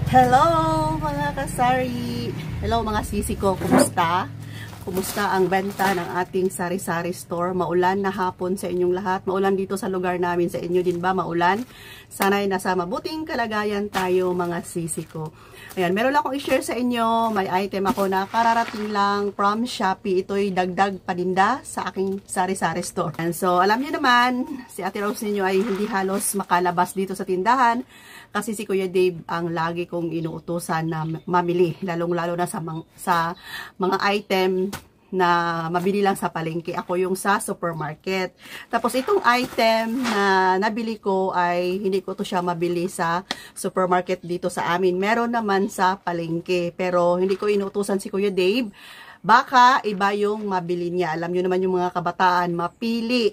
Hello mga kasari! Hello mga sisi ko, kumusta? Kumusta ang benta ng ating sari-sari store? Maulan na hapon sa inyong lahat. Maulan dito sa lugar namin. Sa inyo din ba maulan? Sana'y nasa mabuting kalagayan tayo mga sisi ko. Ayan, meron lang akong i-share sa inyo. May item ako na kararating lang from Shopee. Ito'y dagdag paninda sa aking sari-sari store. And so, alam niyo naman, si Ate Rose ninyo ay hindi halos makalabas dito sa tindahan. Kasi si Kuya Dave ang lagi kong inuutusan na mamili. Lalong-lalo na sa mga item na mabili lang sa palengke. Ako yung sa supermarket. Tapos itong item na nabili ko ay hindi ko to siya mabili sa supermarket dito sa amin. Meron naman sa palengke. Pero hindi ko inuutusan si Kuya Dave. Baka iba yung mabili niya. Alam nyo naman yung mga kabataan, mapili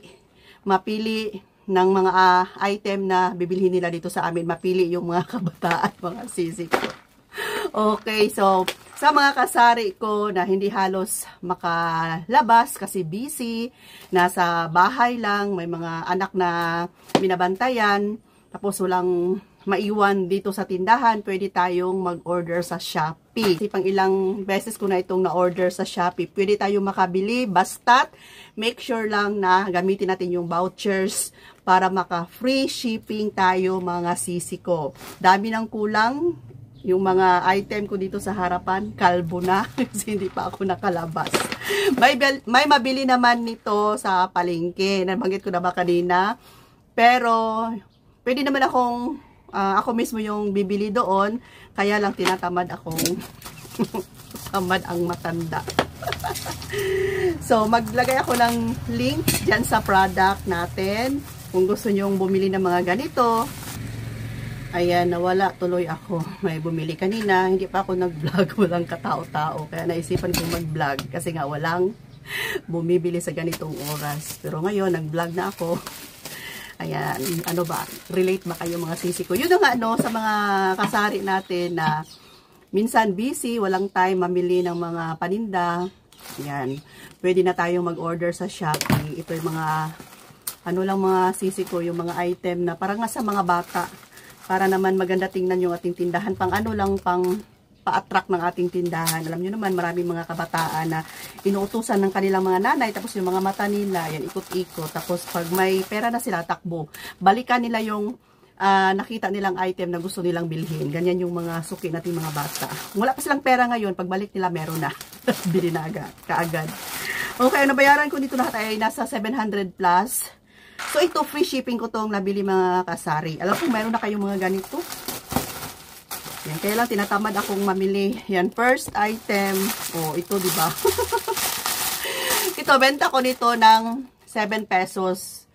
ng mga item na bibilhin nila dito sa amin. Mapili yung mga kabataan, mga sisi ko. Okay, so sa mga kasari ko na hindi halos makalabas kasi busy, nasa bahay lang, may mga anak na binabantayan, tapos walang maiwan dito sa tindahan, pwede tayong mag-order sa Shopee. Kasi pang ilang beses ko na itong na-order sa Shopee, pwede tayong makabili, basta't make sure lang na gamitin natin yung vouchers para maka-free shipping tayo mga sisi ko. Dami ng kulang. Yung mga item ko dito sa harapan, kalbo na. Kasi hindi pa ako nakalabas. May mabili naman nito sa palengke. Nabanggit ko na ba kanina? Pero, pwede naman ako mismo yung bibili doon. Kaya lang tinatamad akong tamad ang matanda. So, maglagay ako ng link dyan sa product natin. Kung gusto nyong bumili ng mga ganito. Ayan, nawala tuloy ako. May bumili kanina. Hindi pa ako nag-vlog. Walang katao-tao. Kaya naisipan kong mag-vlog. Kasi nga walang bumibili sa ganitong oras. Pero ngayon, nag-vlog na ako. Ayan, ano ba? Relate ba kayo mga sisi ko? Yun na nga, no, sa mga kasari natin na minsan busy, walang time mamili ng mga paninda. Ayan, pwede na tayong mag-order sa Shopee. Ito yung mga, ano lang mga sisi ko, yung mga item na parang nga sa mga bata. Para naman maganda tingnan yung ating tindahan. Pang ano lang, pang pa-attract ng ating tindahan. Alam nyo naman, maraming mga kabataan na inuutusan ng kanilang mga nanay. Tapos yung mga mata nila, yan, ikot-ikot. Tapos pag may pera na sila, takbo. Balikan nila yung nakita nilang item na gusto nilang bilhin. Ganyan yung mga suki nating mga bata. Wala pa silang pera ngayon, pagbalik nila meron na. Bili na agad, kaagad. Okay, nabayaran ko dito lahat ay nasa 700 plus. So, ito, free shipping ko tong nabili mga kasari. Alam kong meron na kayong mga ganito. Yan, kaya lang tinatamad akong mamili. Yan, first item. Oh, ito, diba? Ito, benta ko nito ng 7 pesos.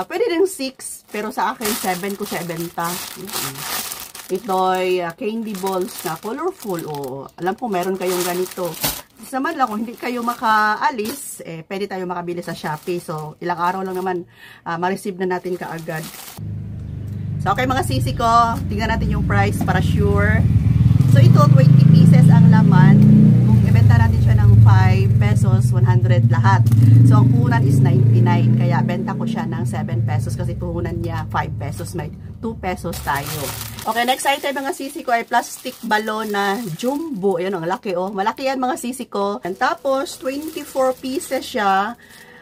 Pwede din 6, pero sa akin, 7 ko siya benta. Ito'y candy balls na colorful. Oh, alam ko meron kayong ganito. Naman lang, kung hindi kayo makaalis, pwede tayo makabili sa Shopee. So, ilang araw lang naman, ma-receive na natin kaagad. So, okay mga sisi ko, tingnan natin yung price para sure. So, ito, 20 pieces ang laman. Kung ibenta natin siya ng 5 pesos, 100 lahat. So, ang puhunan is 99. Kaya, benta ko siya ng 7 pesos kasi puhunan niya 5 pesos. May 2 pesos tayo. Okay, next item mga sisi ko ay plastic balon na jumbo. Ayan, ang laki oh. Malaki yan mga sisi ko. And tapos, 24 pieces siya.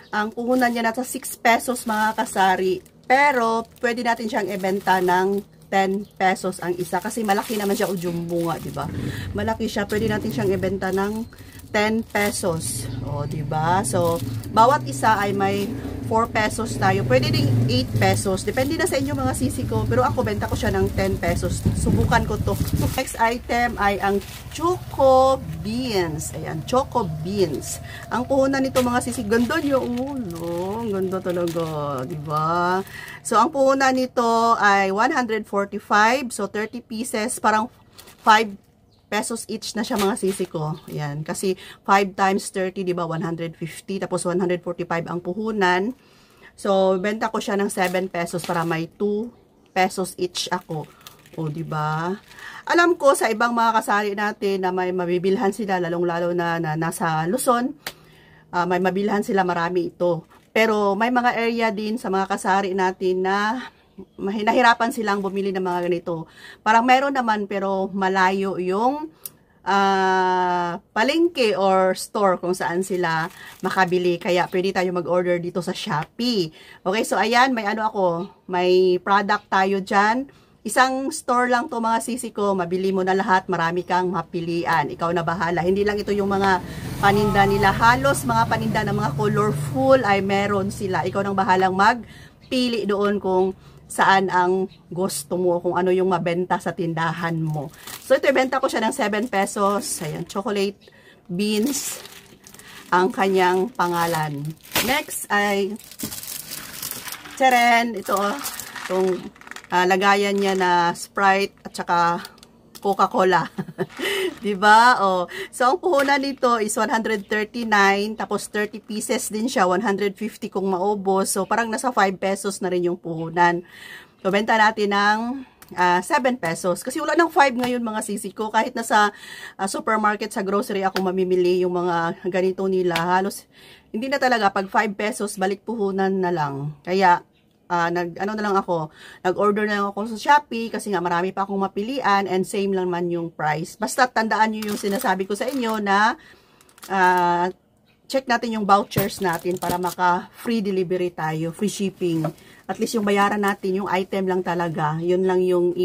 Ang puhunan niya nasa 6 pesos mga kasari. Pero, pwede natin siyang ibenta ng 10 pesos ang isa. Kasi malaki naman siya o jumbo nga, diba? Malaki siya. Pwede natin siyang ibenta ng 10 pesos. O, diba? So, bawat isa ay may 4 pesos tayo. Pwede ding 8 pesos. Depende na sa inyo mga sisi ko. Pero ako, benta ko siya ng 10 pesos. Subukan ko to. Next item ay ang Choco Beans. Ayan, Choco Beans. Ang puhunan nito mga sisi, ganda niya ulo. Ganda talaga. Diba? So, ang puhunan nito ay 145. So, 30 pieces. Parang 5 pesos each na siya mga sisi ko. Ayan. Kasi 5 times 30, diba? 150. Tapos 145 ang puhunan. So, benta ko siya ng 7 pesos para may 2 pesos each ako. O, diba? Alam ko sa ibang mga kasari natin na may mabibilhan sila, lalong-lalo na nasa Luzon, may mabilhan sila marami ito. Pero may mga area din sa mga kasari natin na nahirapan silang bumili ng mga ganito. Parang meron naman pero malayo yung palengke or store kung saan sila makabili. Kaya pwede tayo mag-order dito sa Shopee. Okay, so ayan, may product tayo dyan. Isang store lang to mga sisi ko, mabili mo na lahat, marami kang mapilian. Ikaw na bahala. Hindi lang ito yung mga paninda nila. Halos mga paninda ng mga colorful ay meron sila. Ikaw nang bahalang magpili doon kung saan ang gusto mo, kung ano yung mabenta sa tindahan mo. So ito, ibenta ko siya ng 7 pesos. Ayan, chocolate beans ang kanyang pangalan. Next ay teren, ito itong lagayan niya na Sprite at saka Coca-Cola. Diba? Oh. So, ang puhunan nito is 139, tapos 30 pieces din siya, 150 kung maubos. So, parang nasa 5 pesos na rin yung puhunan. So, benta natin ng 7 pesos. Kasi wala ng 5 ngayon mga sisi ko. Kahit nasa supermarket, sa grocery ako mamimili yung mga ganito nila. Halos, hindi na talaga. Pag 5 pesos, balik puhunan na lang. Kaya, nag-order na lang ako sa Shopee kasi nga marami pa akong mapilian and same lang man yung price. Basta tandaan nyo yung sinasabi ko sa inyo na check natin yung vouchers natin para maka free delivery tayo, free shipping. At least yung bayaran natin, yung item lang talaga, yun lang yung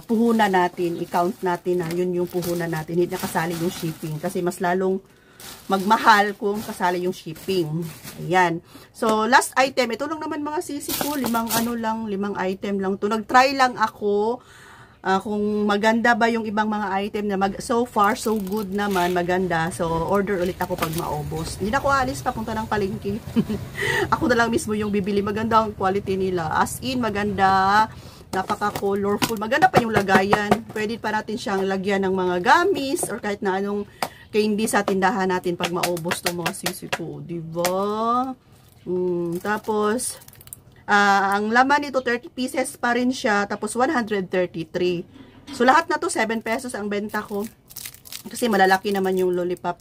puhunan natin, i-count natin na yun yung puhunan natin, hindi nakasali yung shipping kasi mas lalong magmahal kung kasali yung shipping. Ayan. So, last item. Ito lang naman mga sisi ko. 5 item lang to. Nag-try lang ako kung maganda ba yung ibang mga item na so far, so good naman. Maganda. So, order ulit ako pag maubos. Hindi na ako alis papunta ng palengke. Ako na lang mismo yung bibili. Maganda ang quality nila. As in, maganda. Napaka-colorful. Maganda pa yung lagayan. Pwede pa natin siyang lagyan ng mga gamis or kahit na anong candy sa tindahan natin pag maubos to mga sisi ko, diba? Tapos, ang laman nito 30 pieces pa rin siya, tapos 133. So, lahat na to 7 pesos ang benta ko. Kasi malalaki naman yung lollipop.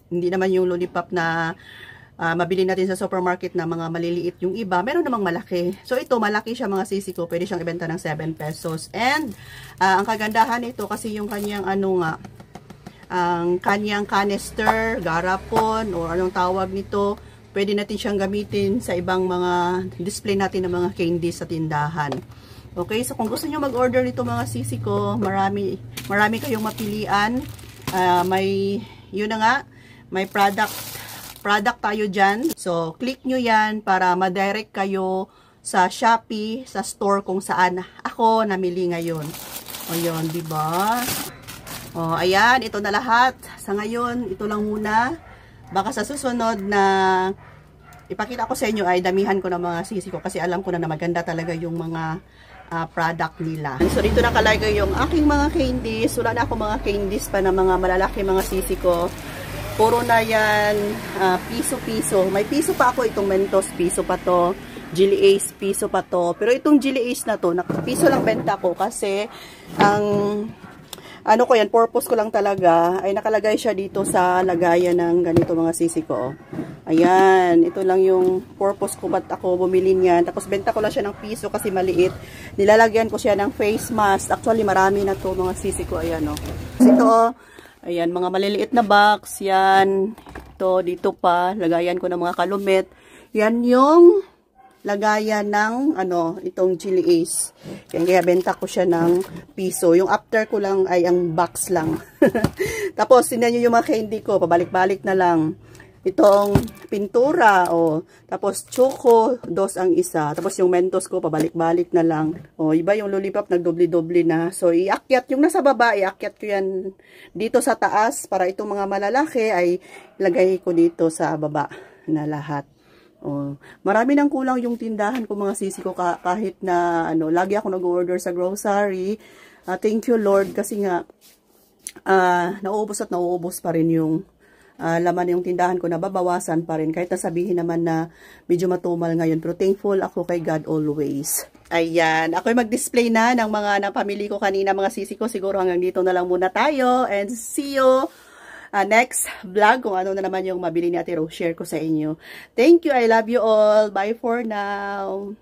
Hindi naman yung lollipop na mabili natin sa supermarket na mga maliliit yung iba. Meron namang malaki. So, ito, malaki siya mga sisi ko. Pwede siyang ibenta ng 7 pesos. And, ang kagandahan nito kasi yung kanyang ang kanyang canister, garapon, o anong tawag nito, pwede natin siyang gamitin sa ibang mga display natin ng mga candy sa tindahan. Okay, so kung gusto nyo mag-order nito mga sisi ko, marami kayong mapilian. Yun na nga, may product tayo dyan. So, click nyo yan para ma-direct kayo sa Shopee, sa store kung saan ako namili ngayon. O yun, diba? O, ayan, ito na lahat. Sa ngayon, ito lang muna. Baka sa susunod na ipakita ko sa inyo ay damihan ko ng mga sisi ko kasi alam ko na maganda talaga yung mga product nila. So, dito nakalagay yung aking mga candies. Wala na ako mga candies pa na mga malalaki mga sisi ko. Puro na yan piso-piso. May piso pa ako, itong Mentos, piso pa to. Jelly Ace, piso pa to. Pero itong Jelly Ace na to, piso lang benta ko kasi purpose ko lang talaga, ay nakalagay siya dito sa lagayan ng ganito mga sisi ko. Ayan, ito lang yung purpose ko ba't ako bumili niyan. Tapos benta ko lang siya ng piso kasi maliit. Nilalagyan ko siya ng face mask. Actually, marami na to mga sisi ko. Ayan, o. Ito, ayan, mga maliliit na box. Yan, ito, dito pa. Lagayan ko ng mga kalumit. Yan yung lagayan ng itong Jelly Ace. Kaya benta ko siya ng piso. Yung after ko lang ay ang box lang. Tapos tingnan niyo yung mga candy ko, pabalik-balik na lang. Itong pintura, tapos choco, dos ang isa. Tapos yung Mentos ko, pabalik-balik na lang. Iba yung lollipop, nagdoble-doble na. So, iakyat yung nasa baba, iakyat ko yan dito sa taas para itong mga malalaki ay lagay ko dito sa baba na lahat. Marami nang kulang yung tindahan ko mga sisi ko kahit na lagi ako nag-order sa grocery. Thank you Lord kasi nga nauubos at nauubos pa rin yung laman yung tindahan ko, nababawasan pa rin kahit nasabihin naman na medyo matumal ngayon, pero thankful ako kay God always. Ayan, ako'y mag-display na ng mga napamili ko kanina mga sisi ko. Siguro hanggang dito na lang muna tayo and see you next vlog kung ano na naman yung mabili ni Ate Rose, share ko sa inyo. Thank you, I love you all. Bye for now.